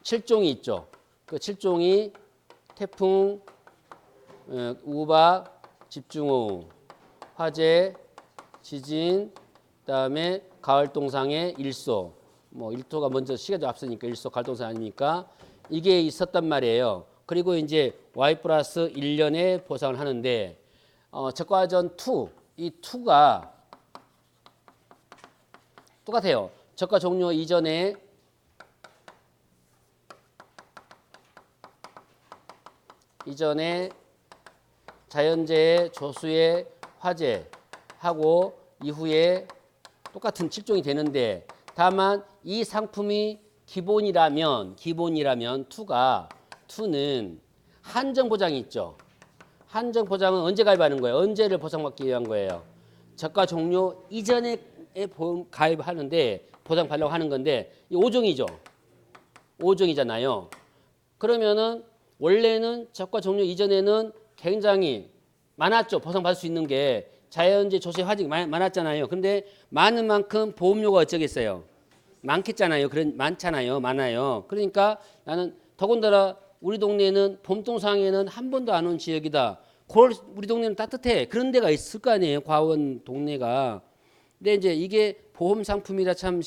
칠종이 있죠. 그 칠종이 태풍, 우박, 집중호우, 화재, 지진, 그다음에 가을 동상의 일소. 뭐 일토가 먼저 시가 좀 앞서니까 일소 가을 동상 아닙니까? 이게 있었단 말이에요. 그리고 이제 y 플러스 1년의 보상을 하는데 적과전 2, 이 2가 똑같아요. 적과 종료 이전에 자연재해, 조수의 화재하고 이후에 똑같은 칠종이 되는데 다만 이 상품이 기본이라면 2는 한정 보장이 있죠. 한정 보장은 언제 가입하는 거예요? 언제를 보상받기 위한 거예요? 적과 종료 이전에 가입하는데 보상 받으려고 하는 건데 이 5종이죠. 5종이잖아요. 그러면은 원래는 적과 종료 이전에는 굉장히 많았죠. 보상받을 수 있는 게 자연재해, 조세, 화재 많았잖아요. 근데 많은 만큼 보험료가 어쩌겠어요? 많겠잖아요. 많아요. 그러니까 나는 더군다나 우리 동네는 봄동상에는 한 번도 안 온 지역이다. 우리 동네는 따뜻해. 그런 데가 있을 거 아니에요. 과원 동네가. 근데 이제 이게 보험 상품이라 참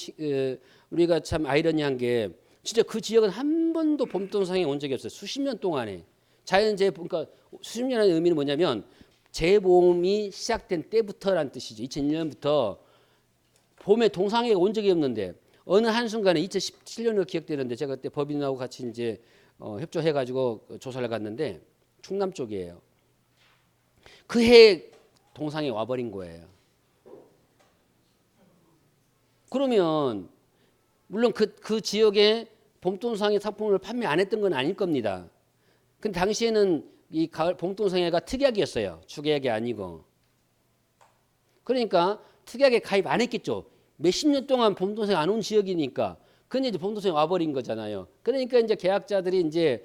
우리가 참 아이러니한 게 진짜 그 지역은 한 번도 봄동상에 온 적이 없어요. 수십 년 동안에. 자연재해, 그러니까 수십 년의 의미는 뭐냐면 재보험이 시작된 때부터라는 뜻이죠. 2001년부터 봄에 동상에 온 적이 없는데 어느 한순간에 2017년으로 기억되는데 제가 그때 법인하고 같이 이제 협조해가지고 조사를 갔는데 충남 쪽이에요. 그 해에 동상에 와버린 거예요. 그러면 물론 그 지역에 봄동상에 상품을 판매 안 했던 건 아닐 겁니다. 근데 당시에는 이 가을 봄동상회가 특약이었어요. 주계약이 아니고. 그러니까 특약에 가입 안 했겠죠. 몇십 년 동안 봄동상회 안 온 지역이니까. 근데 이제 봄동상회 와버린 거잖아요. 그러니까 이제 계약자들이 이제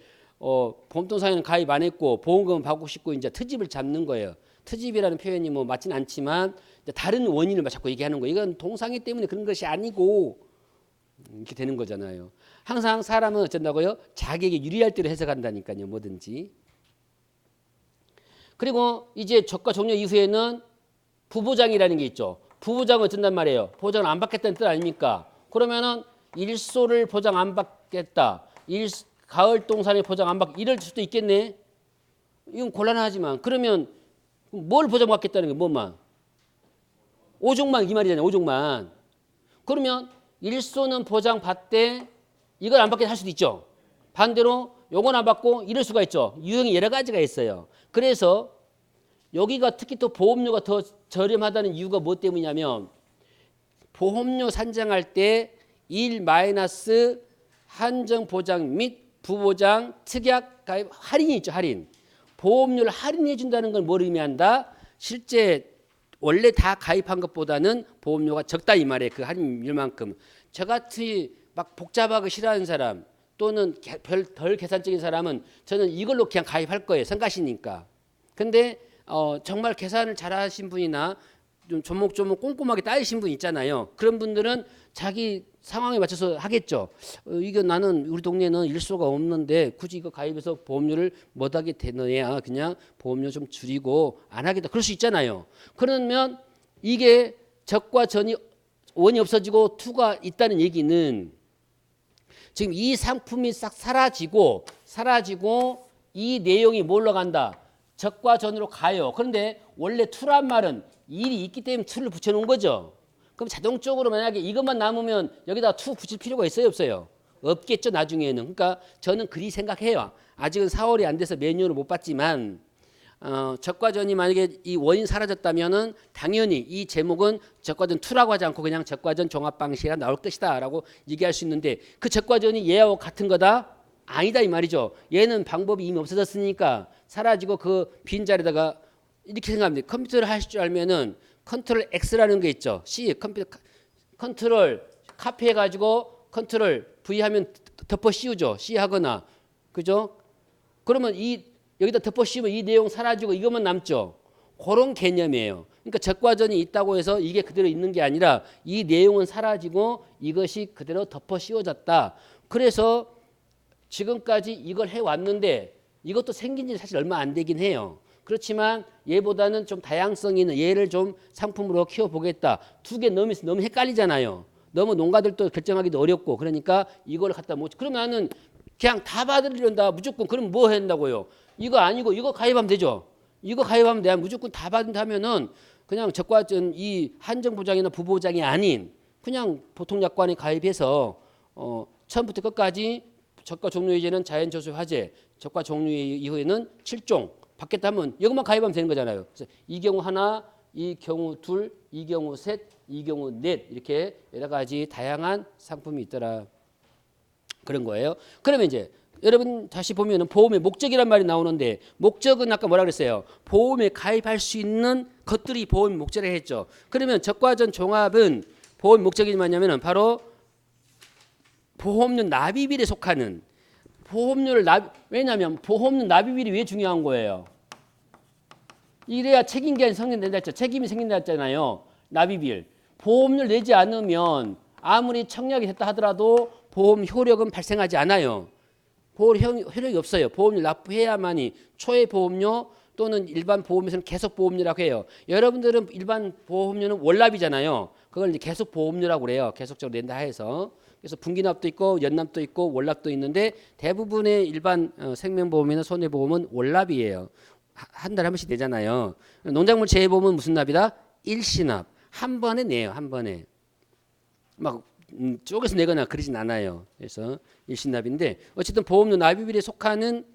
봄동상회는 가입 안 했고 보험금을 받고 싶고 이제 트집을 잡는 거예요. 트집이라는 표현이 뭐 맞진 않지만 다른 원인을 자꾸 얘기하는 거예요. 이건 동상회 때문에 그런 것이 아니고 이렇게 되는 거잖아요. 항상 사람은 어쩐다고요? 자기에게 유리할 대로 해석한다니까요. 뭐든지. 그리고 이제 적과 종료 이후에는 부보장이라는 게 있죠. 부보장은 어쩐단 말이에요? 보장을 안 받겠다는 뜻 아닙니까? 그러면은 일소를 보장 안 받겠다. 가을 동산에 보장 안 받 이럴 수도 있겠네. 이건 곤란하지만 그러면 뭘 보장받겠다는 게 뭐만? 5종만 이 말이잖아요. 5종만. 그러면 일소는 보장받되 이걸 안 받게 할 수도 있죠. 반대로 요건 안 받고 이럴 수가 있죠. 유형이 여러 가지가 있어요. 그래서 여기가 특히 또 보험료가 더 저렴하다는 이유가 뭐 때문이냐면 보험료 산정할 때 1 마이너스 한정 보장 및 부보장 특약 가입 할인이 있죠. 할인. 보험료를 할인해 준다는 건 뭘 의미한다? 실제 원래 다 가입한 것보다는 보험료가 적다 이 말이에요. 그 할인율만큼. 저같이 막 복잡하고 싫어하는 사람 또는 덜 계산적인 사람은 저는 이걸로 그냥 가입할 거예요. 성가시니까. 근데 정말 계산을 잘하신 분이나 좀 조목조목 꼼꼼하게 따지신 분 있잖아요. 그런 분들은 자기 상황에 맞춰서 하겠죠. 이거 나는 우리 동네는 일소가 없는데 굳이 이거 가입해서 보험료를 못하게 되느냐 그냥 보험료 좀 줄이고 안 하겠다. 그럴 수 있잖아요. 그러면 이게 적과 전이 원이 없어지고 투가 있다는 얘기는 지금 이 상품이 싹 사라지고 이 내용이 뭘로 간다? 적과 전으로 가요. 그런데 원래 투란 말은 일이 있기 때문에 투를 붙여놓은 거죠. 그럼 자동적으로 만약에 이것만 남으면 여기다 투 붙일 필요가 있어요? 없어요? 없겠죠 나중에는. 그러니까 저는 그리 생각해요. 아직은 4월이 안 돼서 메뉴를 못 봤지만 적과 전이 만약에 이 원인 사라졌다면은 당연히 이 제목은 적과 전 2라고 하지 않고 그냥 적과 전 종합 방식이라 나올 것이다 라고 얘기할 수 있는데 그 적과 전이 얘하고 같은 거다? 아니다 이 말이죠. 얘는 방법이 이미 없어졌으니까 사라지고 그 빈자리에다가 이렇게 생각합니다. 컴퓨터를 하실 줄 알면은 컨트롤 X라는 게 있죠. C 컴퓨터 컨트롤 카피해 가지고 컨트롤 V 하면 덮어 씌우죠. C 하거나 그죠? 그러면 이 여기다 덮어 씌우면 이 내용 사라지고 이것만 남죠. 그런 개념이에요. 그러니까 적과전이 있다고 해서 이게 그대로 있는 게 아니라 이 내용은 사라지고 이것이 그대로 덮어 씌워졌다. 그래서 지금까지 이걸 해왔는데 이것도 생긴 지 사실 얼마 안 되긴 해요. 그렇지만 얘보다는 좀 다양성이 있는 얘를 좀 상품으로 키워보겠다. 두 개 너무 헷갈리잖아요. 너무 농가들도 결정하기도 어렵고 그러니까 이걸 갖다 못. 그럼 나는 그냥 다 받으려다 무조건 그럼 뭐 한다고요? 이거 아니고 이거 가입하면 되죠. 이거 가입하면 내가 무조건 다 받는다면은 그냥 적과전 이 한정보장이나 부보장이 아닌 그냥 보통 약관에 가입해서 처음부터 끝까지 적과 종료 이전은 자연저수 화재, 적과 종료 이후에는 7종 받겠다 하면 이것만 가입하면 되는 거잖아요. 그래서 이 경우 하나, 이 경우 둘, 이 경우 셋, 이 경우 넷 이렇게 여러 가지 다양한 상품이 있더라. 그런 거예요. 그러면 이제 여러분 다시 보면은 보험의 목적이란 말이 나오는데 목적은 아까 뭐라 그랬어요? 보험에 가입할 수 있는 것들이 보험 목적이라 했죠. 그러면 적과전 종합은 보험 목적이 뭐냐면은 바로 보험료 납입일에 속하는 보험료를 왜냐하면 보험료 납입일이 왜 중요한 거예요? 이래야 책임이 생긴다 했죠. 책임이 생긴다 했잖아요. 납입일. 보험료를 내지 않으면 아무리 청약이 됐다 하더라도 보험 효력은 발생하지 않아요. 보험 효력이 없어요. 보험료 납부해야만이 초의 보험료 또는 일반 보험에서는 계속 보험료라고 해요. 여러분들은 일반 보험료는 월납이잖아요. 그걸 이제 계속 보험료라고 그래요. 계속적으로 낸다 해서. 그래서 분기납도 있고 연납도 있고 월납도 있는데 대부분의 일반 생명보험이나 손해보험은 월납이에요. 한 달에 한 번씩 내잖아요. 농작물 재해보험은 무슨 납이다? 일시납. 한 번에 내요. 한 번에. 막 쪼개서 내거나 그러진 않아요. 그래서 일시납인데 어쨌든 보험료 납입일에 속하는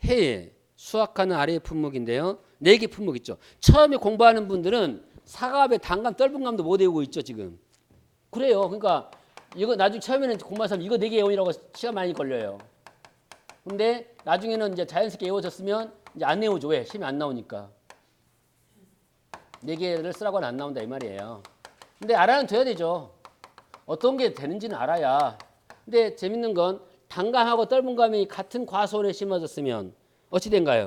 해에 수확하는 아래의 품목인데요. 4개 품목 있죠. 처음에 공부하는 분들은 사과배, 단감, 떫은감도 못 외우고 있죠. 지금. 그래요. 그러니까 이거 나중에 처음에는 공부하는 사람 이거 4개 외우라고 시간 많이 걸려요. 근데 나중에는 이제 자연스럽게 외워졌으면 이제 안 외우죠. 왜? 시험이 안 나오니까. 4개를 쓰라고는 안 나온다 이 말이에요. 근데 알아는 둬야 되죠. 어떤 게 되는지는 알아야. 근데 재밌는 건 단감하고 떫은감이 같은 과수원에 심어졌으면 어찌 된가요?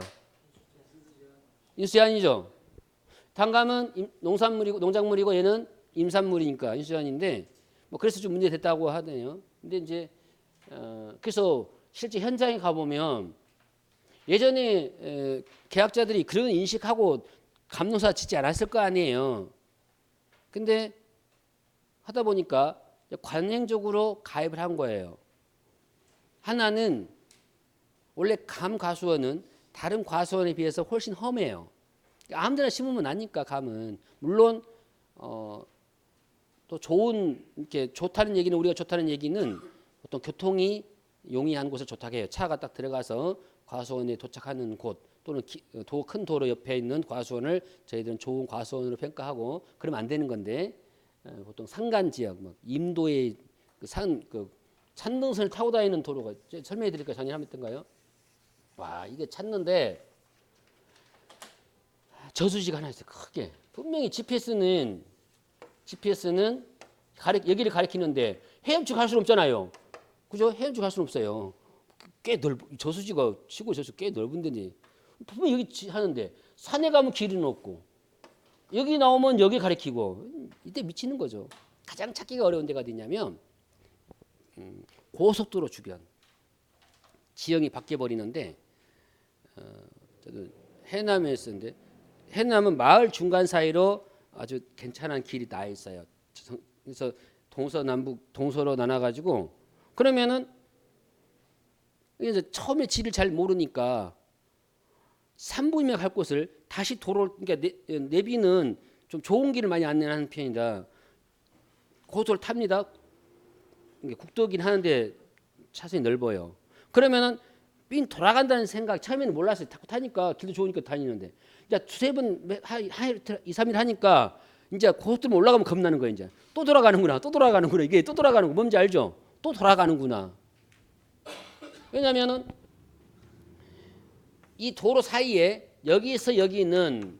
인수제한이죠. 단감은 농산물이고 농작물이고 얘는 임산물이니까 인수제한인데 뭐 그래서 좀 문제 됐다고 하네요. 근데 이제 그래서 실제 현장에 가보면 예전에 계약자들이 그런 인식하고 감농사 짓지 않았을 거 아니에요. 근데 하다 보니까 관행적으로 가입을 한 거예요. 하나는 원래 감 과수원은 다른 과수원에 비해서 훨씬 험해요. 아무데나 심으면 아니까 감은 물론 또 좋은 이렇게 좋다는 얘기는 우리가 좋다는 얘기는 보통 교통이 용이한 곳을 좋다고 해요. 차가 딱 들어가서 과수원에 도착하는 곳 또는 큰 도로 옆에 있는 과수원을 저희들은 좋은 과수원으로 평가하고 그러면 안 되는 건데 보통 산간 지역, 뭐 임도의 산등선을 타고 다니는 도로가 설명해 드릴까요? 작년에 한번 했던가요? 와 이게 찾는데 저수지가 하나 있어요. 크게. 분명히 GPS는 여기를 가리키는데 헤엄쳐 갈 수는 없잖아요. 그죠? 헤엄쳐 갈 수는 없어요. 꽤 저수지가 시골 저수 꽤 넓은데 분명히 여기 하는데 산에 가면 길은 없고 여기 나오면 여기 가리키고 이때 미치는 거죠. 가장 찾기가 어려운 데가 어디냐면 고속도로 주변 지형이 바뀌어 버리는데 해남에 있었는데 해남은 마을 중간 사이로 아주 괜찮은 길이 나 있어요. 그래서 동서남북 동서로 나눠 가지고 그러면은 이제 처음에 길을 잘 모르니까 3분이면 갈 곳을 다시 도로 그러니까 내비는 좀 좋은 길을 많이 안내하는 편이다. 고속도로를 탑니다. 국도긴 하는데 차선이 넓어요. 그러면은 삥 돌아간다는 생각 처음에는 몰랐어요. 자꾸 타니까 길도 좋으니까 다니는데 이제 두세 번 2, 3일 하니까 이제 고속도로 올라가면 겁나는 거예요. 이제 또 돌아가는구나. 이게 또 돌아가는 거 뭔지 알죠? 또 돌아가는구나. 왜냐면은 이 도로 사이에 여기에서 여기는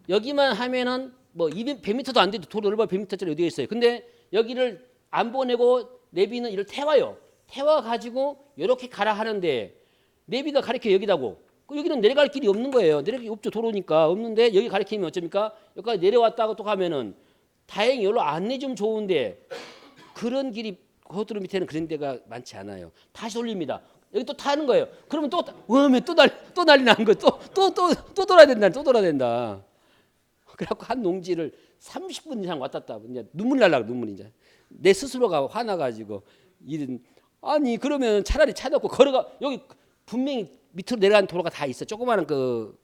여기만 하면은 뭐 100m도 안 돼도 도로 넓어 100m짜리 어디에 있어요. 근데 여기를 안 보내고 내비는 이를 태워요. 태워 가지고 이렇게 가라 하는데 내비가 가리켜 여기다고. 여기는 내려갈 길이 없는 거예요. 내려갈 길이 없죠. 도로니까 없는데 여기 가리키면 어쩝니까? 여기까지 내려왔다가 또 가면은 다행히 여기로 안내 좀 좋은데 그런 길이 고속도로 밑에는 그런 데가 많지 않아요. 다시 돌립니다. 여기 또 타는 거예요. 그러면 또 으면 또 난리 나는 거. 또 돌아야 된다. 또 돌아야 된다. 그래갖고 한 농지를 30분 이상 왔다 갔다 이제 눈물 날라고 눈물이 이제 내 스스로가 화나가지고 이런 아니 그러면 차라리 차 놓고 걸어가 여기 분명히 밑으로 내려가는 도로가 다 있어. 조그마한 그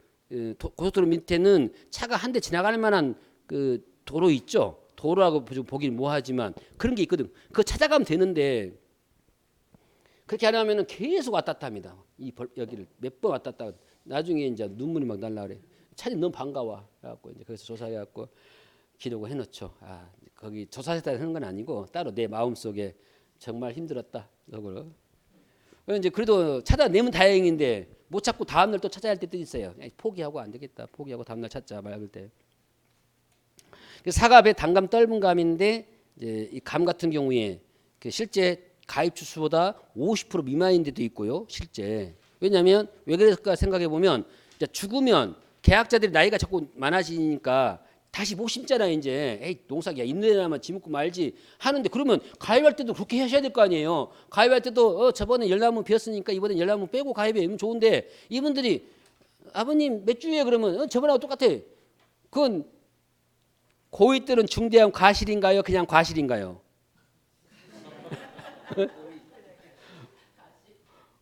고속도로 밑에는 차가 한 대 지나갈 만한 그 도로 있죠. 도로라고 보긴 뭐하지만 그런 게 있거든. 그거 찾아가면 되는데 그렇게 안 하면은 계속 왔다 갔다 합니다. 여기를 몇 번 왔다 갔다. 나중에 이제 눈물이 막 날라 그래. 차님 너무 반가워. 그래갖고 이제 그래서 조사해갖고 기록을 해놓죠. 아 거기 조사했다 하는 건 아니고 따로 내 마음 속에 정말 힘들었다. 이걸. 이제 그래도 찾아내면 다행인데 못 찾고 다음날 또 찾아야 할 때도 있어요. 포기하고 안 되겠다. 포기하고 다음날 찾자 말할 때. 사과배 단감 떫은 감인데 이제 이 감 같은 경우에 그 실제 가입 주수보다 50% 미만인 데도 있고요. 실제 왜냐하면 왜 그랬을까 생각해 보면 죽으면 계약자들이 나이가 자꾸 많아지니까 다시 못 심잖아요. 이제 에이 농사기야 있는 데나만 지먹고 말지 하는데 그러면 가입할 때도 그렇게 하셔야 될 거 아니에요. 가입할 때도 저번에 열나무 비었으니까 이번엔 열나무 빼고 가입하면 좋은데 이분들이 아버님 몇 주에 그러면 저번하고 똑같아. 그건 고위들은 중대한 과실인가요? 그냥 과실인가요?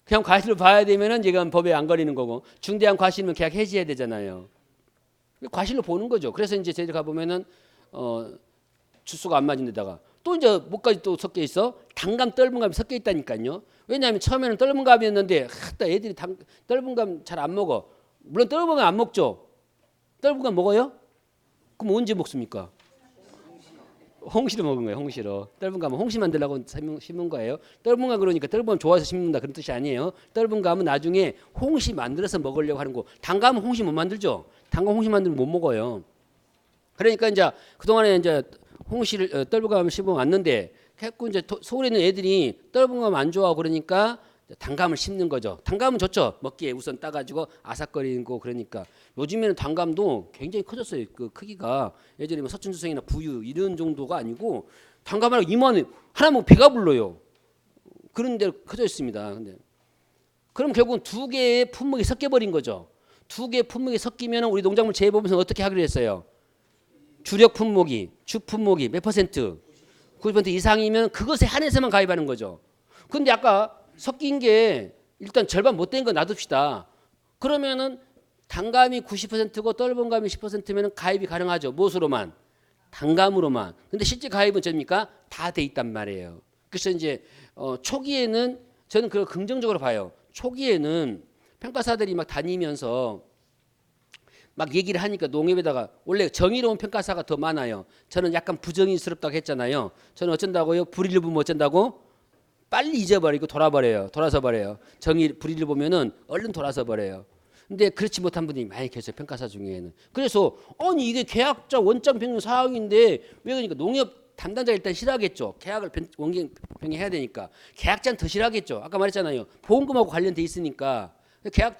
그냥 과실로 봐야 되면은 지금 법에 안 걸리는 거고 중대한 과실이면 계약 해지해야 되잖아요. 과실로 보는 거죠. 그래서 이제 저희들 가보면은 주수가 안 맞은 데다가 또 이제 뭐까지 또 섞여 있어? 단감 떫은 감이 섞여 있다니까요. 왜냐하면 처음에는 떫은 감이었는데 애들이 떫은 감 잘 안 먹어. 물론 떫은 감 안 먹죠. 떫은 감 먹어요? 그럼 언제 먹습니까? 홍시로 먹은 거예요. 홍시로. 떫은 감은 홍시 만들려고 심은 거예요. 떫은 감 그러니까 떫은 감 좋아서 심는다 그런 뜻이 아니에요. 떫은 감은 나중에 홍시 만들어서 먹으려고 하는 거. 단감은 홍시 못 만들죠. 단감 홍시 만들면 못 먹어요. 그러니까 이제 그동안에 이제 홍시를 떫은 감을 심어 왔는데 했고 이제 서울에 있는 애들이 떫은 감 안 좋아하고 그러니까 단감을 심는 거죠. 단감은 좋죠. 먹기에 우선 따가지고 아삭거리는 거 그러니까 요즘에는 단감도 굉장히 커졌어요. 그 크기가 예전에 뭐 서춘수생이나 부유 이런 정도가 아니고 단감 하나 이만 하나 뭐 배가 불러요. 그런 데로 커져 있습니다. 근데 그럼 결국은 두 개의 품목이 섞여 버린 거죠. 두 개의 품목이 섞이면 우리 농작물 재배법에서 어떻게 하기로 했어요? 주력 품목이 주 품목이 몇 퍼센트? 90% 이상이면 그것에 한해서만 가입하는 거죠. 근데 아까 섞인 게 일단 절반 못 된 거 놔둡시다. 그러면은 단감이 90%고 떫은 감이 10%면 가입이 가능하죠. 무엇으로만? 단감으로만. 근데 실제 가입은 접니까? 다 돼 있단 말이에요. 그래서 이제 초기에는 저는 그걸 긍정적으로 봐요. 초기에는 평가사들이 막 다니면서 막 얘기를 하니까 농협에다가 원래 정의로운 평가사가 더 많아요. 저는 약간 부정의스럽다고 했잖아요. 저는 어쩐다고요? 불의를 보면 어쩐다고? 빨리 잊어버리고 돌아서 버려요. 불의를 보면은 얼른 돌아서 버려요. 근데 그렇지 못한 분이 많이 계세요. 평가사 중에는. 그래서 아니 이게 계약자 원장 변경 사항인데 왜 그러니까 농협 담당자 일단 싫어하겠죠. 계약을 원경 변경해야 되니까. 계약자는 더 싫어하겠죠. 아까 말했잖아요. 보험금하고 관련돼 있으니까.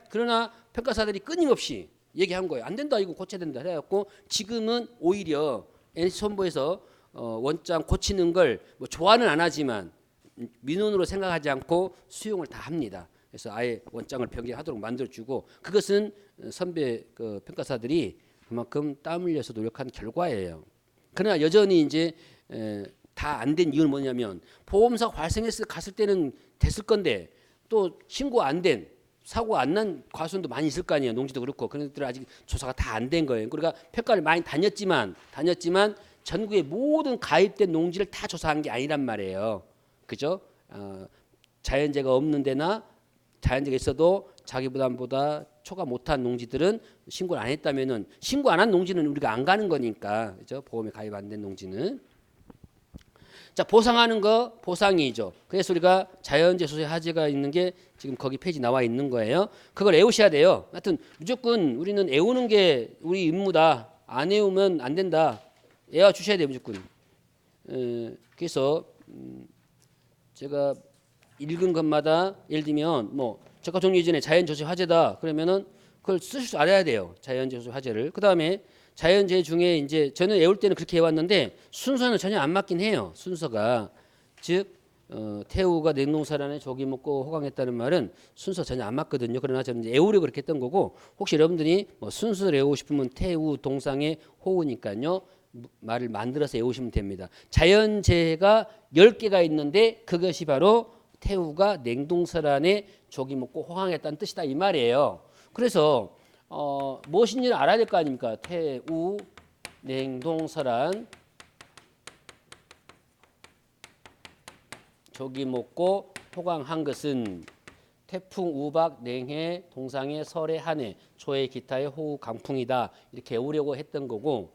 그러나 평가사들이 끊임없이 얘기한 거예요. 안 된다 이거 고쳐야 된다 해갖고 지금은 오히려 NC손보에서 원장 고치는 걸 뭐 좋아는 안 하지만 민원으로 생각하지 않고 수용을 다 합니다. 그래서 아예 원장을 변경하도록 만들어주고 그것은 선배 평가사들이 그만큼 땀 흘려서 노력한 결과예요. 그러나 여전히 이제 다 안 된 이유는 뭐냐면 보험사 발생했을 갔을 때는 됐을 건데 또 신고 안 된 사고 안 난 과수원도 많이 있을 거 아니에요. 농지도 그렇고 그런 것들 아직 조사가 다 안 된 거예요. 그러니까 평가를 많이 다녔지만 전국의 모든 가입된 농지를 다 조사한 게 아니란 말이에요. 그죠? 자연재해가 없는 데나 자연재해가 있어도 자기부담보다 초과 못한 농지들은 신고를 안 했다면은 신고 안 한 농지는 우리가 안 가는 거니까 그죠? 보험에 가입 안 된 농지는 자 보상하는 거 보상이죠. 그래서 우리가 자연재해 소재 하재가 있는 게 지금 거기 페이지 나와 있는 거예요. 그걸 애우셔야 돼요. 하여튼 무조건 우리는 애우는 게 우리 임무다. 안 애우면 안 된다. 애워 주셔야 돼요 무조건. 그래서 제가 읽은 것마다 예를 들면 뭐 저가 종료 이전에 자연조치 화재다 그러면은 그걸 쓰실 줄 알아야 돼요. 자연재해 조수 화재를. 그다음에 자연재해 중에 이제 저는 외울 때는 그렇게 해왔는데 순서는 전혀 안 맞긴 해요. 순서가 즉 태우가 냉동사란에 조기 먹고 호강했다는 말은 순서 전혀 안 맞거든요. 그러나 저는 이제 외우려고 그렇게 했던 거고 혹시 여러분들이 뭐 순서를 외우고 싶으면 태우 동상의 호우니까요. 말을 만들어서 외우시면 됩니다. 자연재해가 10개가 있는데 그것이 바로 태우가 냉동사란에 조기 먹고 호강했다는 뜻이다 이 말이에요. 그래서 무엇인지를 알아야 될 거 아닙니까? 태우 냉동사란 조기 먹고 호강한 것은 태풍, 우박, 냉해, 동상해, 설해, 한해, 초해, 기타의 호우, 강풍이다 이렇게 외우려고 했던 거고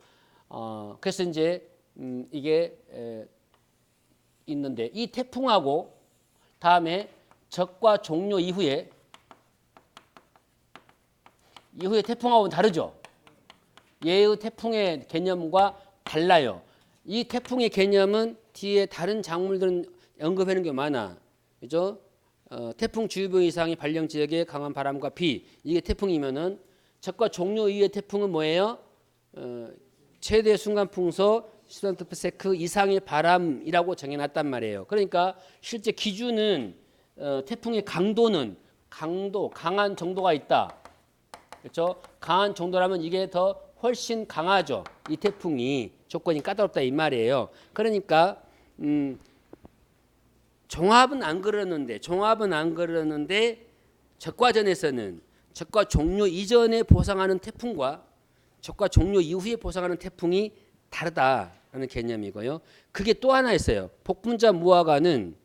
그래서 이제 이게 있는데 이 태풍하고 다음에 적과 종료 이후에 태풍하고는 다르죠. 얘의 태풍의 개념과 달라요. 이 태풍의 개념은 뒤에 다른 작물들은 언급하는 게 많아. 그죠? 태풍 주의보 이상의 발령 지역에 강한 바람과 비 이게 태풍이면은 적과 종료 이후의 태풍은 뭐예요? 최대 순간 풍속 10cm 이상의 바람이라고 정해놨단 말이에요. 그러니까 실제 기준은 태풍의 강도는 강한 정도가 있다. 그렇죠? 강한 정도라면 이게 더 훨씬 강하죠. 이 태풍이 조건이 까다롭다 이 말이에요. 그러니까 종합은 안 그러는데 적과전에서는 적과 종료 이전에 보상하는 태풍과 적과 종료 이후에 보상하는 태풍이 다르다라는 개념이고요. 그게 또 하나 있어요. 복분자 무화과는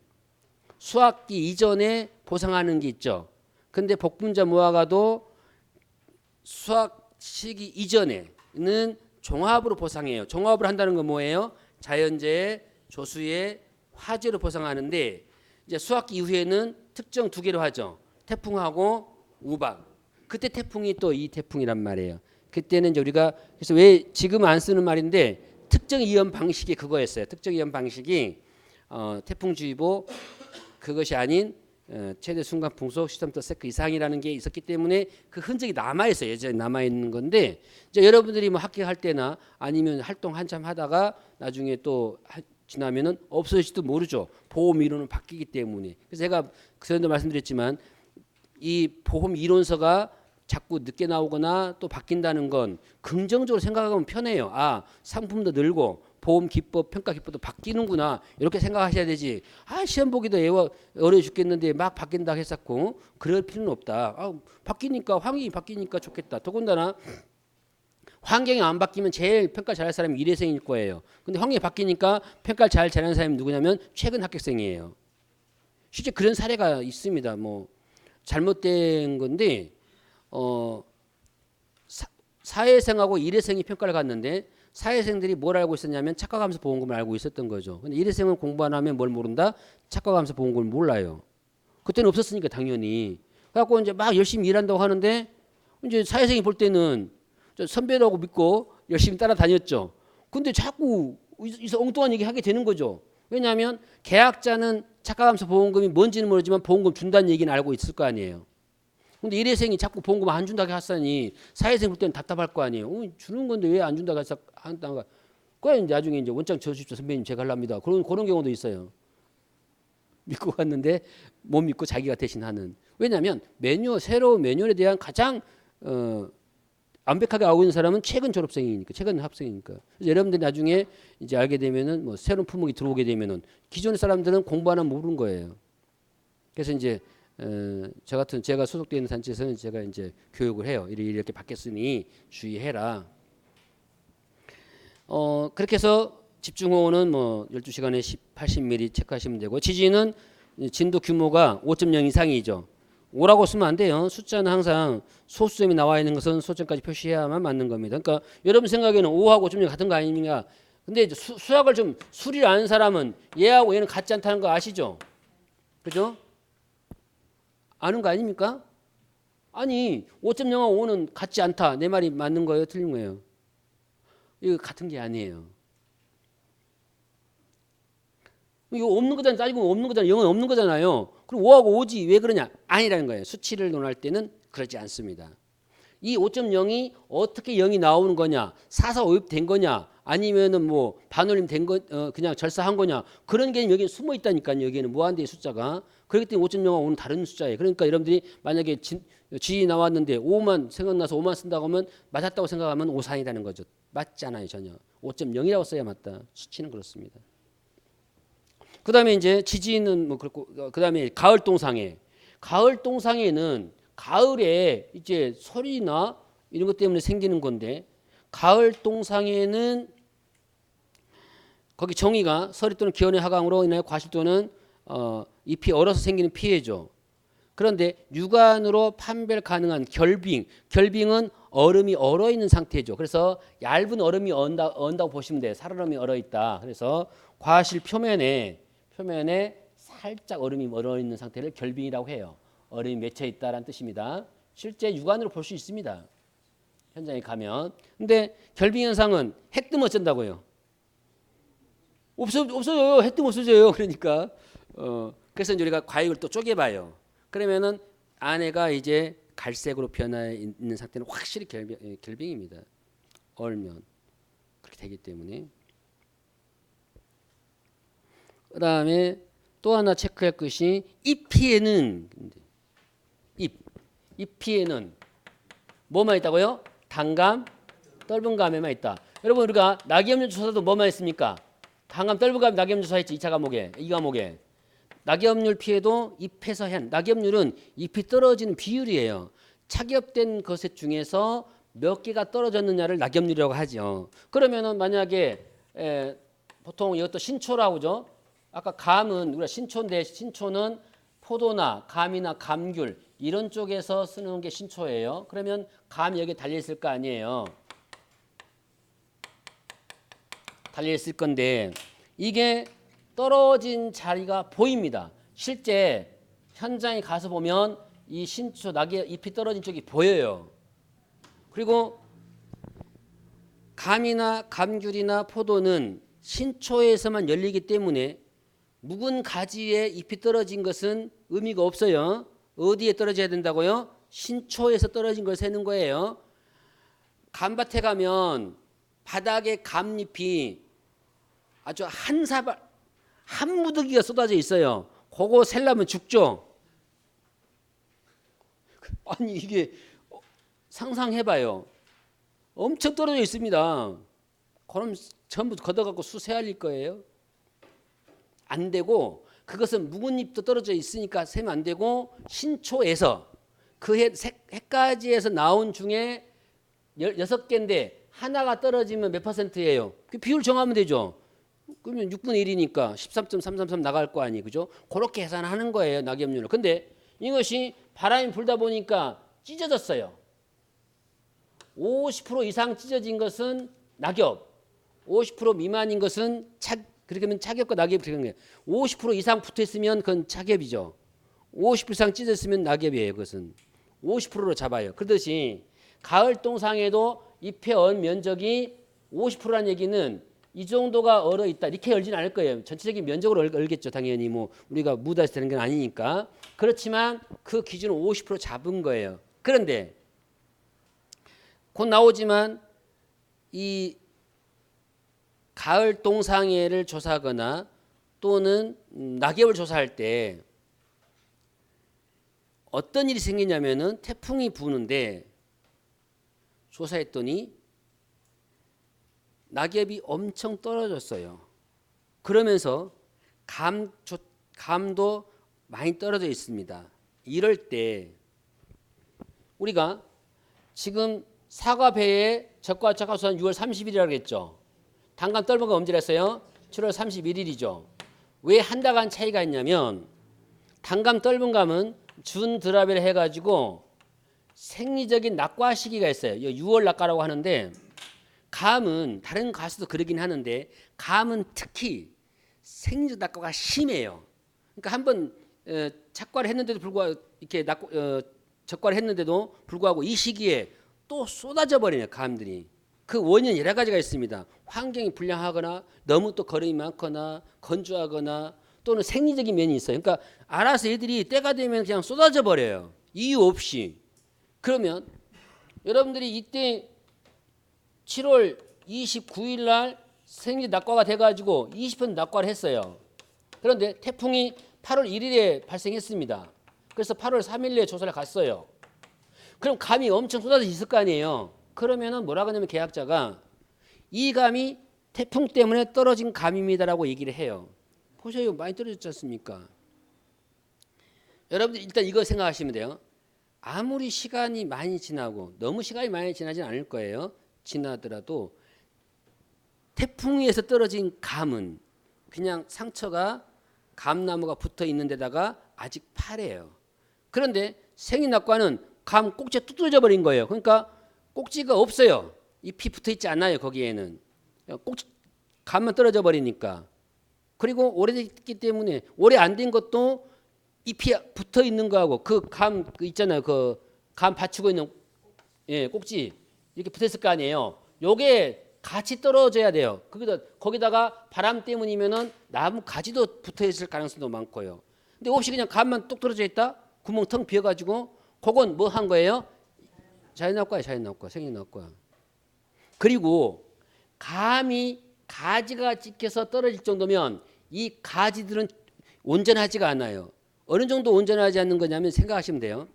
수확기 이전에 보상하는 게 있죠. 근데 복분자 무화과도 수확 시기 이전에는 종합으로 보상해요. 종합을 한다는 건 뭐예요? 자연재해, 조수해, 화재로 보상하는데 이제 수확기 이후에는 특정 두 개로 하죠. 태풍하고 우박. 그때 태풍이 또 이 태풍이란 말이에요. 그때는 이제 우리가 그래서 왜 지금 안 쓰는 말인데 특정 이연 방식이 그거였어요. 특정 이연 방식이 태풍주의보 그것이 아닌 최대 순간 풍속 10cm 이상이라는 게 있었기 때문에 그 흔적이 남아 있어요. 예전에 남아 있는 건데 이제 여러분들이 뭐 합격할 때나 아니면 활동 한참 하다가 나중에 또 지나면은 없어질지도 모르죠. 보험 이론은 바뀌기 때문에. 그래서 제가 그전에도 말씀드렸지만 이 보험 이론서가 자꾸 늦게 나오거나 또 바뀐다는 건 긍정적으로 생각하면 편해요. 아, 상품도 늘고 보험 기법, 평가 기법도 바뀌는구나. 이렇게 생각하셔야 되지. 아, 시험 보기도 어려워 죽겠는데 막 바뀐다고 했었고 그럴 필요는 없다. 아, 바뀌니까 환경이 바뀌니까 좋겠다. 더군다나 환경이 안 바뀌면 제일 평가 잘할 사람이 일회생일 거예요. 근데 환경이 바뀌니까 평가를 잘 잘하는 사람이 누구냐면 최근 합격생이에요. 실제 그런 사례가 있습니다. 뭐 잘못된 건데 사회생하고 일회생이 평가를 갔는데 사회생들이 뭘 알고 있었냐면 착각하면서 보험금을 알고 있었던 거죠. 근데 일회생은 공부 안 하면 뭘 모른다? 착각하면서 보험금을 몰라요. 그때는 없었으니까 당연히. 그래갖고 이제 막 열심히 일한다고 하는데 이제 사회생이 볼 때는 선배라고 믿고 열심히 따라다녔죠. 근데 자꾸 이서 엉뚱한 얘기 하게 되는 거죠. 왜냐하면 계약자는 착각하면서 보험금이 뭔지는 모르지만 보험금 준다는 얘기는 알고 있을 거 아니에요. 근데 일회생이 자꾸 보험금 안 준다고 하사니 사회생 볼 때는 답답할 거 아니에요. 주는 건데 왜 안 준다고 해서 한다가 그래 이제 나중에 이제 원장 저주십시오 선배님 제가 하랍니다. 그런 경우도 있어요. 믿고 갔는데 못 믿고 자기가 대신 하는. 왜냐하면 새로운 매뉴얼에 대한 가장 완벽하게 알고 있는 사람은 최근 졸업생이니까, 최근 합생이니까. 그래서 여러분들이 나중에 이제 알게 되면은 뭐 새로운 품목이 들어오게 되면은 기존의 사람들은 공부 하나 모르는 거예요. 그래서 이제 제가 소속되어 있는 단체에서는 제가 이제 교육을 해요. 이렇게 바뀌었으니 주의해라. 그렇게 해서 집중호우는 뭐 12시간에 80mm 체크하시면 되고 지진은 진도 규모가 5.0 이상이죠. 5라고 쓰면 안 돼요. 숫자는 항상 소수점이 나와 있는 것은 소점까지 표시해야만 맞는 겁니다. 그러니까 여러분 생각에는 5하고 5.0 같은 거 아닙니까? 근데 이제 수학을 좀 수리를 아는 사람은 얘하고 얘는 같지 않다는 거 아시죠? 그죠? 아는 거 아닙니까? 아니 5.0하고 5는 같지 않다. 내 말이 맞는 거예요? 틀린 거예요? 이거 같은 게 아니에요. 이거 없는 거잖아요. 따지고 없는 거잖아요. 0은 없는 거잖아요. 그럼 5하고 5지 왜 그러냐? 아니라는 거예요. 수치를 논할 때는 그러지 않습니다. 이 5.0이 어떻게 0이 나오는 거냐? 4,4,5입 된 거냐? 아니면은 뭐 반올림 된 거, 그냥 절사한 거냐? 그런 게 여기 숨어 있다니까요. 여기에는 무한대의 숫자가. 그렇기 때문에 5.0은 오늘 다른 숫자예요. 그러니까 여러분들이 만약에 G 나왔는데 5만 생각나서 5만 쓴다고 하면 맞았다고 생각하면 오산이라는 거죠. 맞지 않아요, 전혀. 5.0이라고 써야 맞다. 수치는 그렇습니다. 그다음에 이제 지지는 뭐 그렇고 그다음에 가을 동상해. 가을 동상해는 가을에 이제 소리나 이런 것 때문에 생기는 건데 가을 동상해는 거기 정의가 서리 또는 기온의 하강으로 인하여 과실 또는 잎이 얼어서 생기는 피해죠. 그런데 육안으로 판별 가능한 결빙은 얼음이 얼어 있는 상태죠. 그래서 얇은 얼음이 언다고 보시면 돼요. 살얼음이 얼어 있다. 그래서 과실 표면에 살짝 얼음이 얼어 있는 상태를 결빙이라고 해요. 얼음이 맺혀 있다라는 뜻입니다. 실제 육안으로 볼 수 있습니다. 현장에 가면. 근데 결빙 현상은 해 뜨면 어쩐다고요? 없어져요. 해 뜨면 없어져요. 그러니까 그래서 이제 우리가 과육을 또 쪼개봐요. 그러면은 안에가 이제 갈색으로 변해 있는 상태는 확실히 결빙입니다. 얼면 그렇게 되기 때문에. 그다음에 또 하나 체크할 것이 잎피에는 잎피에는 뭐만 있다고요? 단감, 떫은 감에만 있다. 여러분 우리가 낙엽류 조사도 뭐만 했습니까? 단감, 떫은 감, 낙엽류 조사했죠. 2차 과목에, 2과목에. 낙엽률 피해도 잎에서 낙엽률은 잎이 떨어지는 비율이에요. 착엽된 것 중에서 몇 개가 떨어졌느냐를 낙엽률이라고 하죠. 그러면은 만약에 보통 이것도 신초라고 하죠. 아까 감은 우리가 신초인데 신초는 포도나 감이나 감귤 이런 쪽에서 쓰는 게 신초예요. 그러면 감이 여기에 달려있을 거 아니에요. 달려있을 건데 이게 떨어진 자리가 보입니다. 실제 현장에 가서 보면 이 신초 낙엽 잎이 떨어진 쪽이 보여요. 그리고 감이나 감귤이나 포도는 신초에서만 열리기 때문에 묵은 가지에 잎이 떨어진 것은 의미가 없어요. 어디에 떨어져야 된다고요? 신초에서 떨어진 걸 세는 거예요. 감밭에 가면 바닥에 감잎이 아주 한 사발, 한 무더기가 쏟아져 있어요. 그거 셀려면 죽죠. 아니 이게 상상해봐요. 엄청 떨어져 있습니다. 그럼 전부 걷어갖고 수세할릴 거예요? 안 되고 그것은 묵은 잎도 떨어져 있으니까 세면 안 되고 신초에서 그 해까지에서 나온 중에 6개인데 하나가 떨어지면 몇 %예요? 그 비율 정하면 되죠. 그러면 6분의 1이니까 13.333 나갈 거 아니에요. 그죠? 그렇게 계산하는 거예요. 낙엽률을. 근데 이것이 바람이 불다 보니까 찢어졌어요. 50% 이상 찢어진 것은 낙엽, 50% 미만인 것은 그렇게 하면 착엽과 낙엽이 그런 거예요. 50% 이상 붙어 있으면 그건 착엽이죠. 50% 이상 찢어졌으면 낙엽이에요. 그것은 50%로 잡아요. 그렇듯이 가을 동상에도 잎의 얼 면적이 50%라는 얘기는 이 정도가 얼어 있다. 이렇게 얼지는 않을 거예요. 전체적인 면적으로 얼겠죠. 당연히 뭐 우리가 무다해서 되는 건 아니니까. 그렇지만 그 기준은 50% 잡은 거예요. 그런데 곧 나오지만 이 가을 동상해를 조사하거나 또는 낙엽을 조사할 때 어떤 일이 생기냐면은 태풍이 부는데 조사했더니 낙엽이 엄청 떨어졌어요. 그러면서 감도 많이 떨어져 있습니다. 이럴 때 우리가 지금 사과 배에 적과 착화수한 6월 30일이라고 했죠. 단감 떫은 감 엄지했어요. 7월 31일이죠. 왜 한 달간 차이가 있냐면 단감 떫은 감은 준 드랍을 해가지고 생리적인 낙과 시기가 있어요. 6월 낙과라고 하는데 감은 다른 가수도 그러긴 하는데 감은 특히 생리적 낙과가 심해요. 그러니까 한번 착과를 했는데도 불구하고 이렇게 적과를 했는데도 불구하고 이 시기에 또 쏟아져 버리네요. 감들이. 그 원인은 여러 가지가 있습니다. 환경이 불량하거나 너무 또 거름이 많거나 건조하거나 또는 생리적인 면이 있어요. 그러니까 알아서 애들이 때가 되면 그냥 쏟아져 버려요. 이유 없이. 그러면 여러분들이 이때 7월 29일 날 생리 낙과가 돼가지고 20분 낙과를 했어요. 그런데 태풍이 8월 1일에 발생했습니다. 그래서 8월 3일에 조사를 갔어요. 그럼 감이 엄청 쏟아져 있을 거 아니에요. 그러면은 뭐라고 하냐면 계약자가 이 감이 태풍 때문에 떨어진 감입니다라고 얘기를 해요. 보세요. 많이 떨어졌지 않습니까? 여러분들 일단 이거 생각하시면 돼요. 아무리 시간이 많이 지나고 너무 시간이 많이 지나진 않을 거예요. 지나더라도 태풍에서 떨어진 감은 그냥 상처가 감나무가 붙어 있는 데다가 아직 파래요. 그런데 생리낙과는 감 꼭지가 뚝 떨어져 버린 거예요. 그러니까 꼭지가 없어요. 잎이 붙어 있지 않아요. 거기에는 꼭지 감만 떨어져 버리니까. 그리고 오래됐기 때문에 오래 안 된 것도 잎이 붙어 있는 거하고 그 감 있잖아요. 그 감 받치고 있는 꼭지 이렇게 붙어 있을 거 아니에요. 요게 같이 떨어져야 돼요. 거기다가 바람 때문이면은 나무 가지도 붙어 있을 가능성도 많고요. 근데 없이 그냥 감만 뚝 떨어져 있다? 구멍 텅 비어가지고 그건 뭐 한 거예요? 자연낙과야, 자연낙과, 생리낙과. 그리고 감이 가지가 찍혀서 떨어질 정도면 이 가지들은 온전하지가 않아요. 어느 정도 온전하지 않는 거냐면 생각하시면 돼요.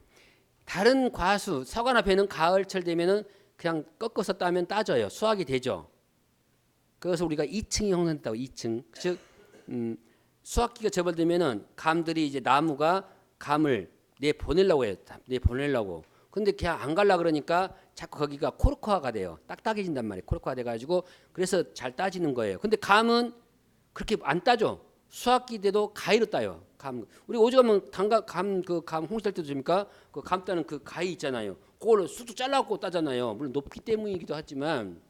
다른 과수, 사과나 배는 가을철 되면은 그냥 꺾어서 따면 따져요. 수확이 되죠. 그래서 우리가 2층이 형성됐다고 2층. 즉 수확기가 접어들면은 감들이 이제 나무가 감을 내보내려고 해요. 내보내려고. 근데 그냥 안 갈라 그러니까 자꾸 거기가 코르크화가 돼요. 딱딱해진단 말이에요. 코르크화 돼가지고 그래서 잘 따지는 거예요. 근데 감은 그렇게 안 따죠. 수확기 때도 가위로 따요. 감. 우리 오죽하면 감 홍시할 때도 줍니까? 그 감 따는 그 가위 있잖아요. 그걸로 쑥쑥 잘라갖고 따잖아요. 물론 높기 때문이기도 하지만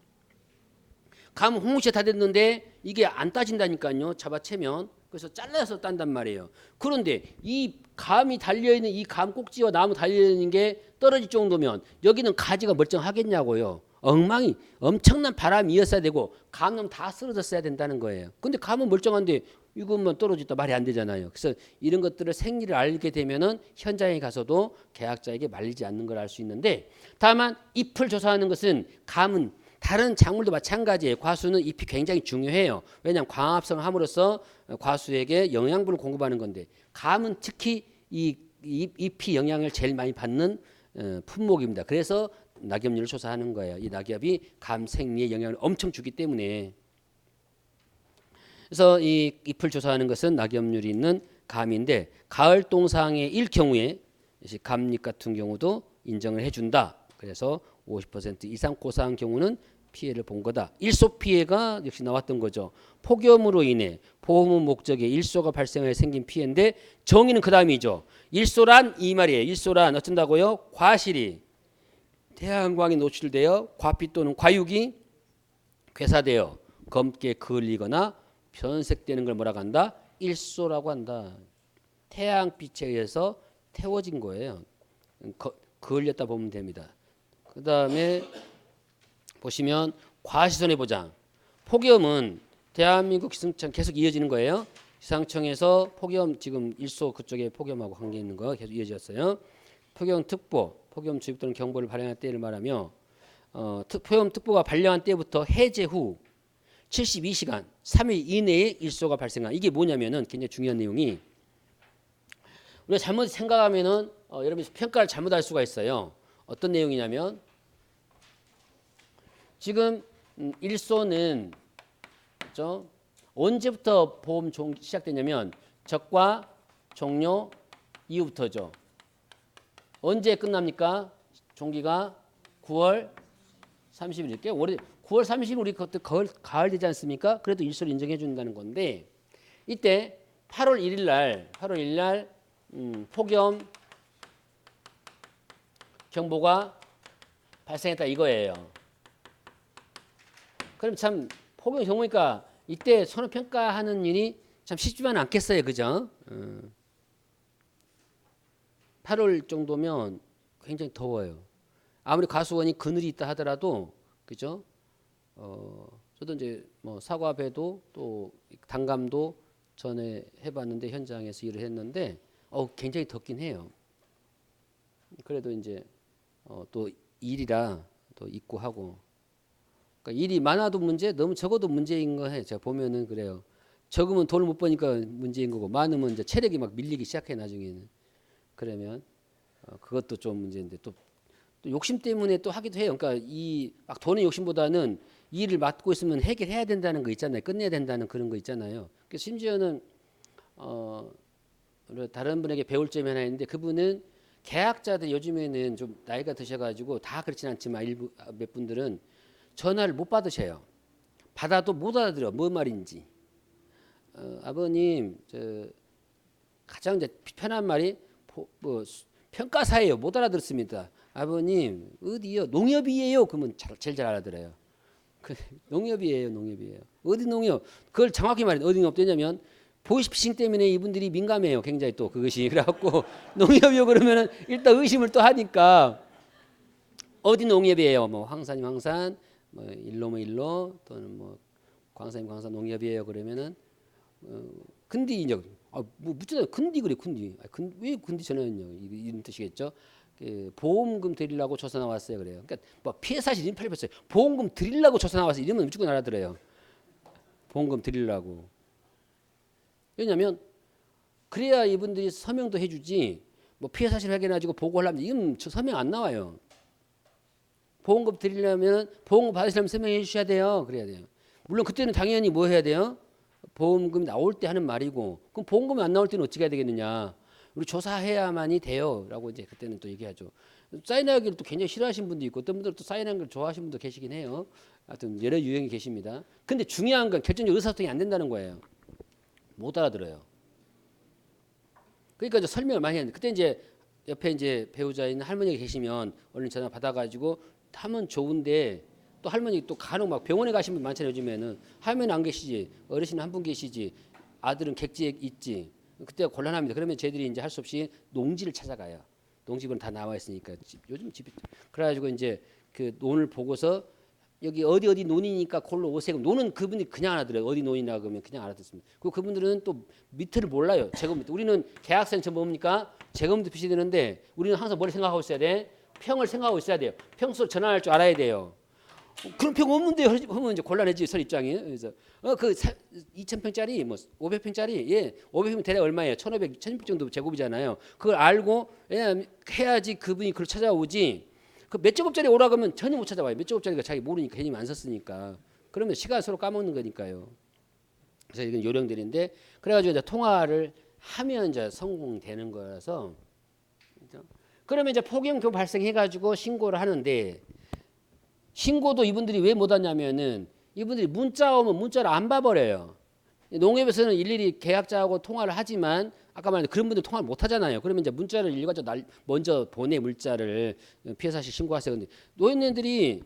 감 홍시에 다 됐는데 이게 안 따진다니까요. 잡아채면. 그래서 잘라서 딴단 말이에요. 그런데 이 감이 달려있는 이 감 꼭지와 나무 달려있는 게 떨어질 정도면 여기는 가지가 멀쩡하겠냐고요. 엉망이 엄청난 바람이 이었어야 되고 감은 다 쓰러졌어야 된다는 거예요. 근데 감은 멀쩡한데 이것만 떨어졌다 말이 안 되잖아요. 그래서 이런 것들을 생리를 알게 되면은 현장에 가서도 계약자에게 말리지 않는 걸 알 수 있는데 다만 잎을 조사하는 것은 감은 다른 작물도 마찬가지예요. 과수는 잎이 굉장히 중요해요. 왜냐하면 광합성을 함으로써 과수에게 영양분을 공급하는 건데 감은 특히 이 잎이 영향을 제일 많이 받는 품목입니다. 그래서 낙엽률을 조사하는 거예요. 이 낙엽이 감 생리에 영향을 엄청 주기 때문에. 그래서 이 잎을 조사하는 것은 낙엽률이 있는 감인데 가을 동상의 경우에 감잎 같은 경우도 인정을 해준다. 그래서 50% 이상 고사한 경우는 피해를 본 거다. 일소 피해가 역시 나왔던 거죠. 폭염으로 인해 보호문 목적에 일소가 발생해 생긴 피해인데 정의는 그 다음이죠. 일소란 이 말이에요. 일소란 어쩐다고요? 과실이 태양광에 노출되어 과피 또는 과육이 괴사되어 검게 그을리거나 변색되는 걸 뭐라고 한다? 일소라고 한다. 태양빛에 의해서 태워진 거예요. 그을렸다 보면 됩니다. 그 다음에 보시면 과시손해 보장. 폭염은 대한민국 기상청 계속 이어지는 거예요. 기상청에서 폭염 지금 일소 그쪽에 폭염하고 관계 있는 거 계속 이어졌어요. 폭염특보, 폭염주의 또는 경보를 발령한 때를 말하며 폭염특보가 발령한 때부터 해제 후 72시간 3일 이내에 일소가 발생한 이게 뭐냐면은 굉장히 중요한 내용이 우리가 잘못 생각하면은 여러분이 평가를 잘못할 수가 있어요. 어떤 내용이냐면 지금 일소는 그렇죠? 언제부터 보험 시작되냐면 적과 종료 이후부터죠. 언제 끝납니까? 종기가 9월 30일. 올해 9월 30일 우리 그것도 가을 되지 않습니까? 그래도 일소를 인정해 준다는 건데 이때 8월 1일 날 폭염 경보가 발생했다 이거예요. 그럼 참 폭염 경보니까 이때 선호평가하는 일이 참 쉽지만 않겠어요. 그죠? 8월 정도면 굉장히 더워요. 아무리 가수원이 그늘이 있다 하더라도 그죠? 저도 이제 뭐 사과배도 또 단감도 전에 해봤는데 현장에서 일을 했는데 굉장히 덥긴 해요. 그래도 이제 또 일이라 또 있고 하고. 그러니까 일이 많아도 문제, 너무 적어도 문제인 거 해. 제가 보면은 그래요. 적으면 돈을 못 버니까 문제인 거고, 많으면 이제 체력이 막 밀리기 시작해 나중에는. 그러면 그것도 좀 문제인데 또 욕심 때문에 또 하기도 해요. 그러니까 이 막 돈의 욕심보다는 이 일을 맡고 있으면 해결해야 된다는 거 있잖아요. 끝내야 된다는 그런 거 있잖아요. 그래서 심지어는 다른 분에게 배울 점이 하나 있는데, 그분은 계약자들 요즘에는 좀 나이가 드셔가지고 다 그렇진 않지만 일부 몇 분들은 전화를 못 받으셔요. 받아도 못 알아들어 뭔 말인지. 아버님 가장 이제 편한 말이 뭐 평가사예요. 못 알아듣습니다. 아버님 어디요? 농협이에요. 그러면 제일 잘 알아들어요. 농협이에요. 어디 농협? 그걸 정확히 말해. 어디 농협 되냐면 보이스피싱 때문에 이분들이 민감해요. 굉장히 또 그것이. 그래갖고 농협이요 그러면은 일단 의심을 또 하니까 어디 농협이에요? 뭐 황산이 황산, 뭐 일로 일로, 또는 뭐 광산이 광산 농협이에요. 그러면은 근디 이제 뭐 묻잖아요. 근디 그래 근디. 왜 근디 전화했냐 이런 뜻이겠죠. 보험금 드리려고 조사 나왔어요. 그래요. 그러니까 뭐 피해 사실 인팔 뺐어요. 보험금 드리려고 조사 나왔어요. 이러면 무조건 알아들어요. 보험금 드리려고. 왜냐하면 그래야 이분들이 서명도 해주지. 뭐 피해 사실 확인해가지고 보고를 하면 이건 서명 안 나와요. 보험금 드리려면 보험금 받으시려면 서명해 주셔야 돼요. 그래야 돼요. 물론 그때는 당연히 뭐 해야 돼요? 보험금 나올 때 하는 말이고, 그럼 보험금이 안 나올 때는 어떻게 해야 되겠느냐? 우리 조사해야만이 돼요라고 이제 그때는 또 얘기하죠. 사인하기를 또 굉장히 싫어하시는 분도 있고, 어떤 분들은 또 사인하는 걸 좋아하시는 분도 계시긴 해요. 하여튼 여러 유형이 계십니다. 근데 중요한 건 결정적 의사소통이 안 된다는 거예요. 못 알아들어요. 그러니까 이제 설명을 많이 했는데, 그때 이제 옆에 이제 배우자 있는 할머니가 계시면 얼른 전화 받아가지고 하면 좋은데, 또 할머니 또 간혹 막 병원에 가신 분 많잖아요. 요즘에는 할머니는 안 계시지, 어르신 한 분 계시지, 아들은 객지에 있지. 그때가 곤란합니다. 그러면 저희들이 이제 할 수 없이 농지를 찾아가요. 농지는 다 나와 있으니까. 요즘 집이 그래가지고 이제 그 논을 보고서 여기 어디 논이니까 골로 오세요. 논은 그분이 그냥 알아들어요. 어디 논이나 그러면 그냥 알아듣습니다. 그리고 그분들은 또 밑을 몰라요. 제곱미터. 우리는 계약서는 뭡니까? 제곱미터 표시되는데 우리는 항상 뭘 생각하고 있어야 돼? 평을 생각하고 있어야 돼요. 평수로 전환할 줄 알아야 돼요. 그런 평 없는데 하면 이제 곤란해지 설 입장이. 그래서 그 2,000평짜리 뭐 500평짜리 500평 대략 얼마예요? 1,500, 1,600 정도 제곱이잖아요. 그걸 알고 해야지 그분이 그걸 찾아오지. 그 몇 제곱짜리 오라 그러면 전혀 못 찾아와요. 몇 제곱짜리가 자기 모르니까 괜히 안 썼으니까. 그러면 시간 서로 까먹는 거니까요. 그래서 이건 요령들인데, 그래가지고 이제 통화를 하면 이제 성공되는 거라서. 그러면 이제 폭염교 발생해가지고 신고를 하는데, 신고도 이분들이 왜 못하냐면은 이분들이 문자 오면 문자를 안 봐버려요. 농협에서는 일일이 계약자하고 통화를 하지만 아까 말한 그런 분들 통화를 못 하잖아요. 그러면 이제 문자를 읽어서 먼저 보내, 물자를 피해 사실 신고하세요. 근데 노인네들이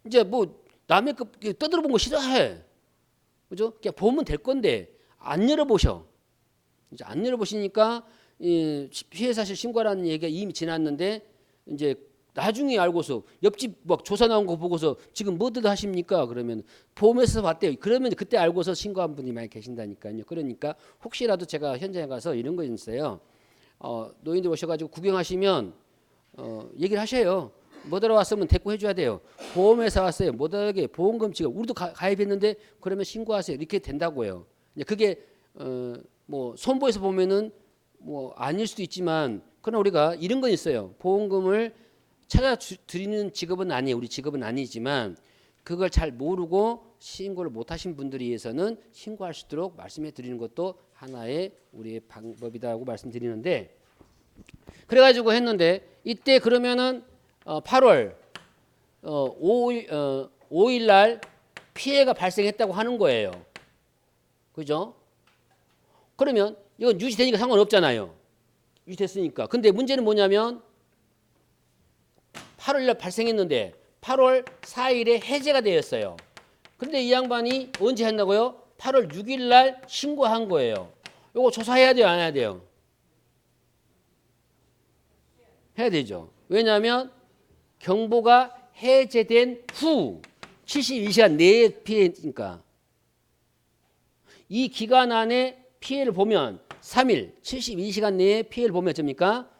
이제 뭐 남의 거 떠들어본 거 싫어해. 그죠? 그냥 보면 될 건데 안 열어보셔. 이제 안 열어보시니까 피해 사실 신고라는 얘기가 이미 지났는데, 이제 나중에 알고서 옆집 막 조사 나온 거 보고서 지금 뭐들 하십니까? 그러면 보험회사 봤대요. 그러면 그때 알고서 신고한 분이 많이 계신다니까요. 그러니까 혹시라도 제가 현장에 가서 이런 거 있어요. 노인들 오셔가지고 구경하시면 얘기를 하셔요. 못 알아왔으면 대꾸 해줘야 돼요. 보험회사 왔어요. 못 알아게 보험금 지급 우리도 가입했는데 그러면 신고하세요. 이렇게 된다고요. 그게 뭐 손보에서 보면은 뭐 아닐 수도 있지만, 그러나 우리가 이런 건 있어요. 보험금을 찾아드리는 직업은 아니에요. 우리 직업은 아니지만 그걸 잘 모르고 신고를 못하신 분들에 의해서는 신고할 수 있도록 말씀해 드리는 것도 하나의 우리의 방법이다고 말씀드리는데, 그래가지고 했는데 이때 그러면은 8월 5일 날 피해가 발생했다고 하는 거예요. 그죠? 그러면 이건 유지되니까 상관없잖아요. 유지됐으니까. 근데 문제는 뭐냐면 8월 날 발생했는데 8월 4일에 해제가 되었어요. 그런데 이 양반이 언제 했나고요? 8월 6일 날 신고한 거예요. 이거 조사해야 돼요, 안 해야 돼요? 해야 되죠. 왜냐하면 경보가 해제된 후 72시간 내에 피해니까, 이 기간 안에 피해를 보면 3일 72시간 내에 피해를 보면 어쩝니까?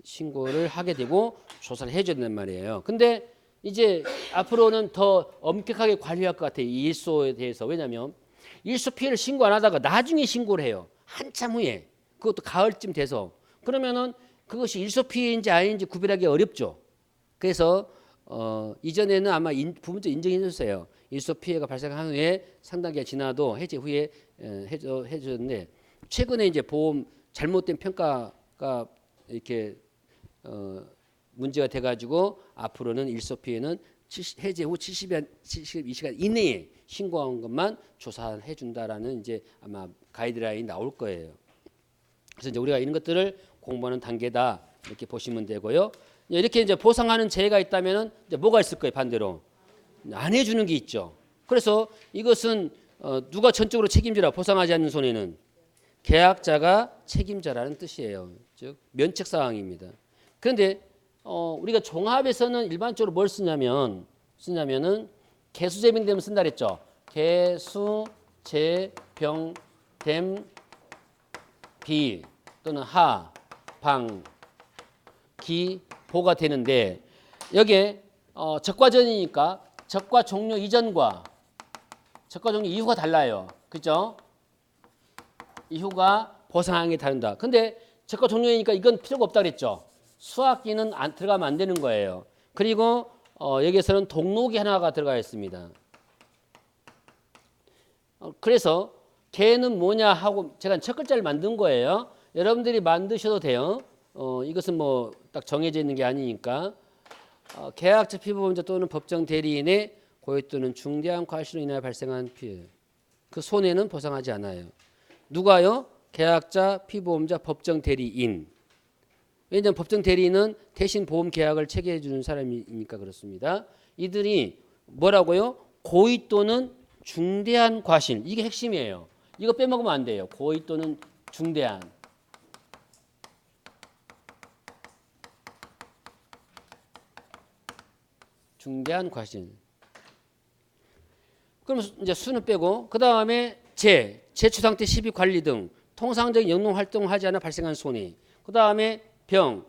신고를 하게 되고 조사를 해줘야 된단 말이에요. 근데 이제 앞으로는 더 엄격하게 관리할 것 같아요. 이 일소에 대해서. 왜냐하면 일소 피해를 신고 안 하다가 나중에 신고를 해요. 한참 후에. 그것도 가을쯤 돼서. 그러면은 그것이 일소 피해인지 아닌지 구별하기 어렵죠. 그래서 이전에는 아마 부분적 인정해 줬어요. 일소 피해가 발생한 후에 상당 기간 지나도 해제 후에 해줬는데 최근에 이제 보험 잘못된 평가가 이렇게 문제가 돼가지고 앞으로는 일소 피해는 해제 후 72시간 이내에 신고한 것만 조사해 준다라는 이제 아마 가이드라인이 나올 거예요. 그래서 이제 우리가 이런 것들을 공부하는 단계다 이렇게 보시면 되고요. 이렇게 이제 보상하는 재해가 있다면은 이제 뭐가 있을 거예요? 반대로 안 해주는 게 있죠. 그래서 이것은 누가 전적으로 책임지라 보상하지 않는 손해는 계약자가 책임자라는 뜻이에요. 즉 면책 사항입니다. 그런데 우리가 종합에서는 일반적으로 뭘 쓰냐면은 개수재병됨을 쓴다 그랬죠. 개수재병됨 비 또는 하, 방, 기, 보가 되는데 여기에 적과전이니까 적과 종료 이전과 적과 종료 이후가 달라요. 그죠? 이후가 보상하는 게 다른다. 근데 적과 종료이니까 이건 필요가 없다 그랬죠. 수학기는 들어가면 안 되는 거예요. 그리고 여기에서는 동록이 하나가 들어가 있습니다. 그래서 개는 뭐냐 하고 제가 첫 글자를 만든 거예요. 여러분들이 만드셔도 돼요. 이것은 뭐 딱 정해져 있는 게 아니니까 계약자 피보험자 또는 법정 대리인의 고의 또는 중대한 과실로 인하여 발생한 피해 그 손해는 보상하지 않아요. 누가요? 계약자 피보험자 법정 대리인. 왜냐하면 법정 대리인은 대신 보험 계약을 체결해 주는 사람이니까 그렇습니다. 이들이 뭐라고요? 고의 또는 중대한 과실. 이게 핵심이에요. 이거 빼먹으면 안 돼요. 고의 또는 중대한. 중대한 과실. 그럼 이제 수는 빼고 그 다음에 제추상 때 시비 관리 등 통상적인 영농 활동을 하지 않아 발생한 손해. 그 다음에 병.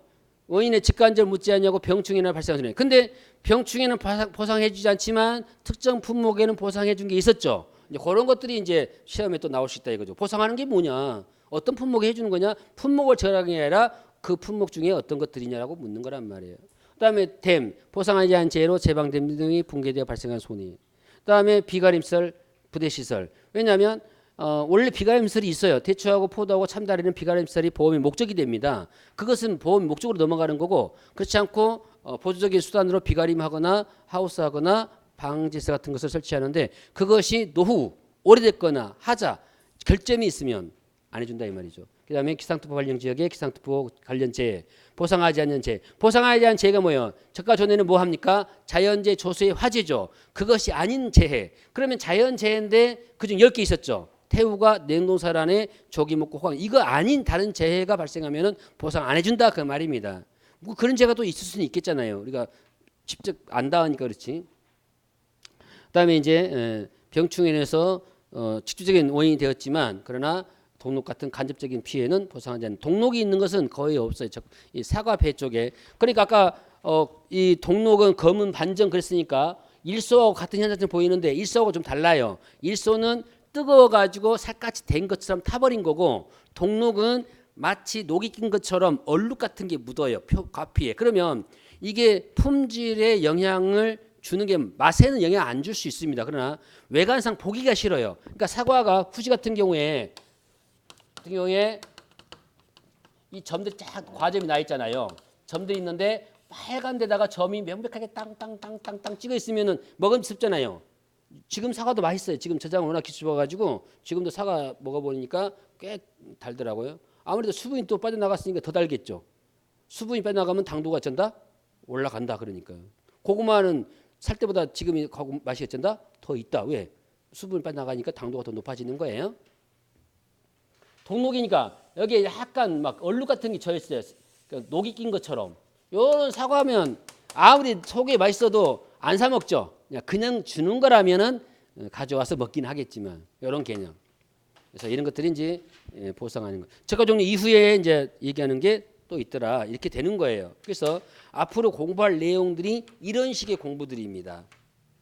원인의 직간접을 묻지 않냐고 병충해나 발생한 손해. 근데 병충해는 보상해 주지 않지만 특정 품목에는 보상해 준 게 있었죠. 이제 그런 것들이 이제 시험에 또 나올 수 있다 이거죠. 보상하는 게 뭐냐? 어떤 품목에 해주는 거냐? 품목을 절하는 게 아니라 그 품목 중에 어떤 것들이냐라고 묻는 거란 말이에요. 그다음에 댐, 보상하지 않은 재해로 제방댐 등이 붕괴되어 발생한 손해. 그다음에 비가림설, 부대시설. 왜냐하면 원래 비가림설이 있어요. 대추하고 포도하고 참다리는 비가림설이 보험의 목적이 됩니다. 그것은 보험의 목적으로 넘어가는 거고 그렇지 않고 보조적인 수단으로 비가림하거나 하우스하거나 방지세 같은 것을 설치하는데 그것이 노후, 오래됐거나 하자, 결점이 있으면 안 해준다 이 말이죠. 그 다음에 기상특보 발령 지역의 기상특보 관련 재해, 보상하지 않는 재해. 보상하지 않은 재해가 뭐예요? 저가 전에는 뭐 합니까? 자연재해, 조수의 화재죠. 그것이 아닌 재해. 그러면 자연재해인데 그중 10개 있었죠. 태우가 냉동사란에 조기 먹고 호강. 이거 아닌 다른 재해가 발생하면 보상 안 해준다 그 말입니다. 뭐 그런 재해가 또 있을 수는 있겠잖아요. 우리가 직접 안 닿으니까 그렇지. 그다음에 이제 병충해에서 직접적인 원인이 되었지만 그러나 동록 같은 간접적인 피해는 보상하지 않는. 동록이 있는 것은 거의 없어요. 이 사과 배 쪽에. 그러니까 아까 이 동록은 검은 반전 그랬으니까 일소하고 같은 현상처럼 보이는데 일소하고 좀 달라요. 일소는 뜨거워가지고 살갗이 된 것처럼 타버린 거고 동록은 마치 녹이 낀 것처럼 얼룩 같은 게 묻어요. 과피에. 그러면 이게 품질에 영향을 주는 게 맛에는 영향 안 줄 수 있습니다. 그러나 외관상 보기가 싫어요. 그러니까 사과가 후지 같은 경우에 이 점들이 쫙 과점이 나 있잖아요. 점들이 있는데 빨간 데다가 점이 명백하게 땅땅땅땅땅 찍어 있으면은 먹음직스럽잖아요. 지금 사과도 맛있어요. 지금 저장을 워낙 기술해가지고 지금도 사과 먹어보니까 꽤 달더라고요. 아무래도 수분이 또 빠져나갔으니까 더 달겠죠. 수분이 빠져나가면 당도가 어쩐다? 올라간다 그러니까. 고구마는 살 때보다 지금이 맛이 어쩐다? 더 있다. 왜? 수분이 빠져나가니까 당도가 더 높아지는 거예요. 동록이니까 여기에 약간 막 얼룩 같은 게 져있어요. 그러니까 녹이 낀 것처럼. 요런 사과면 아무리 속에 맛있어도 안 사 먹죠. 그냥 주는 거라면은 가져와서 먹긴 하겠지만 이런 개념. 그래서 이런 것들이 이제 보상하는 거. 저가 종류 이후에 이제 얘기하는 게 또 있더라. 이렇게 되는 거예요. 그래서 앞으로 공부할 내용들이 이런 식의 공부들입니다.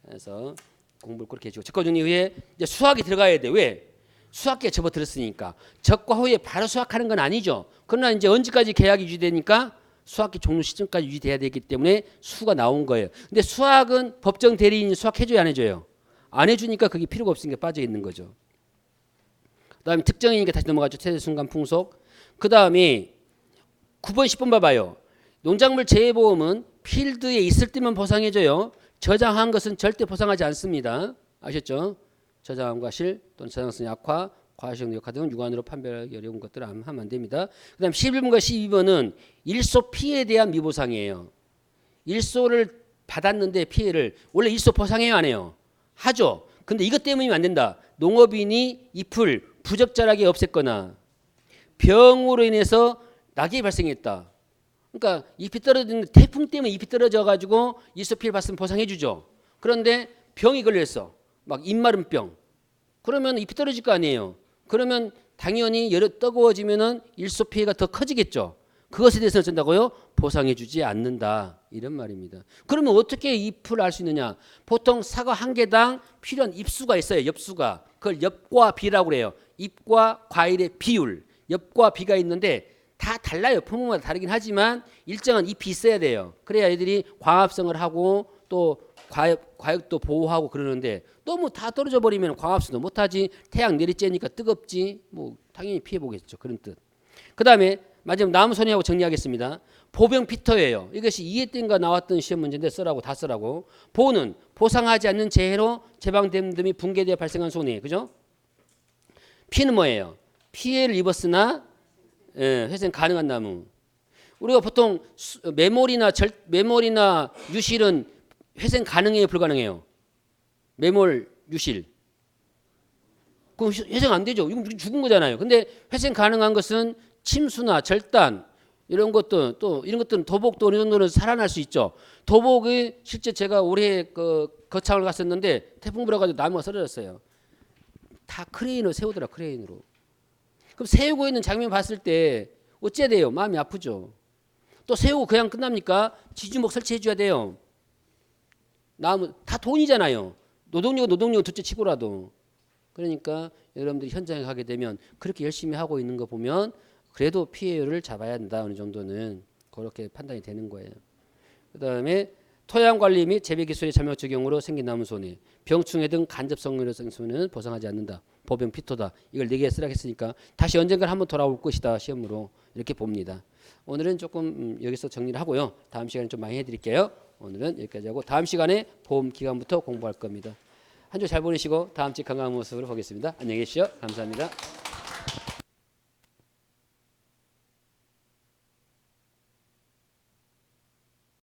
그래서 공부를 그렇게 해주고 적과 정리 후에 이제 수학이 들어가야 돼. 왜? 수학계 접어들었으니까. 적과 후에 바로 수학하는 건 아니죠. 그러나 이제 언제까지 계약이 유지되니까 수학기 종료 시점까지 유지돼야 되기 때문에 수가 나온 거예요. 근데 수학은 법정 대리인이 수학해줘야 안 해줘요? 안 해주니까 그게 필요가 없으니까 빠져 있는 거죠. 그 다음에 특정이니까 다시 넘어가죠. 최대 순간 풍속. 그 다음에 9번 10번 봐봐요. 농작물 재해보험은 필드에 있을 때만 보상해줘요. 저장한 것은 절대 보상하지 않습니다. 아셨죠? 저장한 과실 또는 저장성 약화, 과실형 역화 등 육안으로 판별하기 어려운 것들을 하면 안 됩니다. 그 다음 11번과 12번은 일소 피해에 대한 미보상이에요. 일소를 받았는데 피해를 원래 일소 보상해요 안 해요? 하죠. 근데 이것 때문이면 안 된다. 농업인이 잎을 부적절하게 없앴거나 병으로 인해서 낙이 발생했다. 그러니까 잎이 떨어지는데 태풍 때문에 잎이 떨어져가지고 일소 피해를 봤으면 보상해주죠. 그런데 병이 걸렸어. 막 잎마름병. 그러면 잎이 떨어질 거 아니에요. 그러면 당연히 열이 뜨거워지면은 일소 피해가 더 커지겠죠. 그것에 대해서 어쩐다고요? 보상해주지 않는다. 이런 말입니다. 그러면 어떻게 잎을 알 수 있느냐? 보통 사과 한 개당 필요한 잎수가 있어요. 엽수가. 그걸 엽과 비라고 그래요. 잎과 과일의 비율. 엽과 비가 있는데 다 달라요. 품목마다 다르긴 하지만 일정한 잎이 있어야 돼요. 그래야 애들이 광합성을 하고 또 과육도 보호하고 그러는데 너무 다 떨어져 버리면 광합성도 못하지. 태양 내리쬐니까 뜨겁지. 뭐 당연히 피해 보겠죠. 그런 뜻. 그 다음에 마지막 나무 손해하고 정리하겠습니다. 보병 피터예요. 이것이 2회 때인가 나왔던 시험 문제인데 쓰라고 다 쓰라고. 보는 보상하지 않는 재해로 제방됨 등이 붕괴되어 발생한 손해. 그죠? 피는 뭐예요? 피해를 입었으나 회생 가능한 나무. 우리가 보통 매몰이나 유실은 회생 가능해요, 불가능해요? 매몰, 유실. 그럼 회생 안 되죠. 이건 죽은 거잖아요. 근데 회생 가능한 것은 침수나 절단 이런 것도 또 이런 것들은 도복도 어느 정도는 살아날 수 있죠. 도복이 실제 제가 올해 그 거창을 갔었는데 태풍 불어가지고 나무가 쓰러졌어요. 다 크레인으로 세우더라. 크레인으로. 그럼 세우고 있는 장면 봤을 때 어째야 돼요? 마음이 아프죠. 또 세우고 그냥 끝납니까? 지주목 설치해 줘야 돼요. 나무 다 돈이잖아요. 노동력은 둘째 치고라도. 그러니까 여러분들이 현장에 가게 되면 그렇게 열심히 하고 있는 거 보면 그래도 피해율을 잡아야 한다. 어느 정도는 그렇게 판단이 되는 거예요. 그 다음에 토양관리 및 재배기술의 잘못 적용으로 생긴 나무 손해, 병충해 등 간접성으로 생긴 손해는 보상하지 않는다. 보병 피토다. 이걸 4개 쓰라겠으니까 다시 언젠가 한번 돌아올 것이다. 시험으로 이렇게 봅니다. 오늘은 조금 여기서 정리를 하고요. 다음 시간에 좀 많이 해드릴게요. 오늘은 여기까지 하고 다음 시간에 보험 기간부터 공부할 겁니다. 한 주 잘 보내시고 다음 주 건강한 모습으로 보겠습니다. 안녕히 계십시오. 감사합니다.